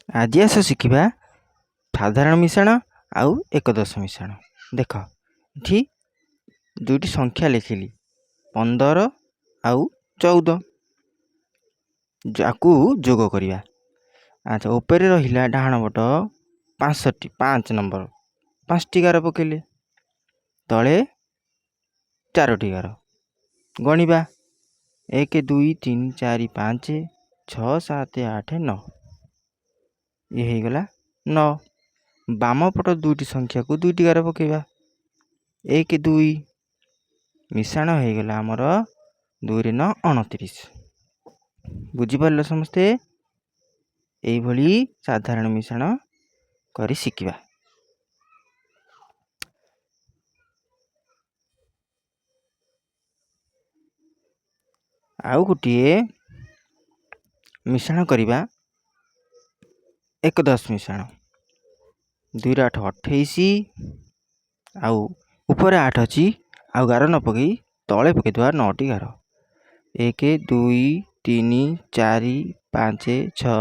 ଆଜି ଆସ ଶିଖିବା ସାଧାରଣ ମିଶାଣ ଆଉ ଏକଦଶ ମିଶାଣ। ଦେଖ ଏଠି ଦୁଇଟି ସଂଖ୍ୟା ଲେଖିଲି 15 ଆଉ 14, ଯାକୁ ଯୋଗ କରିବା। ଆଚ୍ଛା, ଉପରେ ରହିଲା ଡାହାଣ ପଟ 5 ନମ୍ବର 5ଟି ଗାର ପକେଇଲେ, ତଳେ 4ଟି ଗାର ଗଣିବା। 1 2 3 4 5 6 7 8 9, ଇଏ ହେଇଗଲା 9। ବାମ ପଟ ଦୁଇଟି ସଂଖ୍ୟାକୁ 2ଟି ଗାର ପକେଇବା। 1 2 ମିଶାଣ ହେଇଗଲା ଆମର 2 9 29। ବୁଝିପାରିଲ ସମସ୍ତେ? ଏଇଭଳି ସାଧାରଣ ମିଶାଣ କରି ଶିଖିବା। ଆଉ ଗୋଟିଏ ମିଶାଣ କରିବା ଏକଦଶ ମିଶାଣ। 2 8 28, ଆଉ ଉପରେ 8 ଅଛି, ଆଉ ଗାର ନ ପକେଇ ତଳେ ପକେଇଦେବା 9ଟି ଗାର। 1 2 3 4 5 6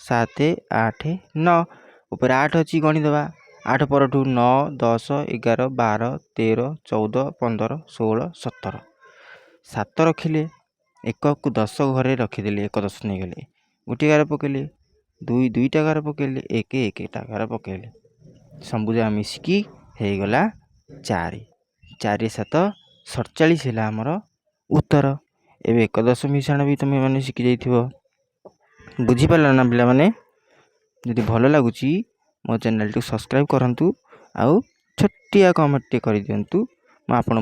7 8 9, ଉପରେ 8 ଅଛି, ଗଣିଦେବା। 8 ପରଠୁ 9 10 11 12 13 14 15 16 17, 7 ରଖିଲେ। 1କୁ 10 ଘରେ ରଖିଦେଲେ, 1 10 ନେଇଗଲେ, ଗୋଟିଏ ଗାର ପକେଇଲେ। 2 2ଟା ଗାର ପକେଇଲେ, 1 1ଟା ଗାର ପକେଇଲେ। ସବୁଯାକ ମିଶିକି ହେଇଗଲା 4। 4 7 47 ହେଲା ଆମର ଉତ୍ତର। ଏବେ ଏକଦଶ ମିଶାଣ ବି ତୁମେ ମାନେ ଶିଖି ଯାଇଥିବ। ବୁଝିପାରିଲ ନା ପିଲାମାନେ? ଯଦି ଭଲ ଲାଗୁଛି ମୋ ଚ୍ୟାନେଲଟିକୁ ସବସ୍କ୍ରାଇବ୍ କରନ୍ତୁ, ଆଉ ଛୋଟିଆ କମେଣ୍ଟଟେ କରିଦିଅନ୍ତୁ। ମୁଁ ଆପଣ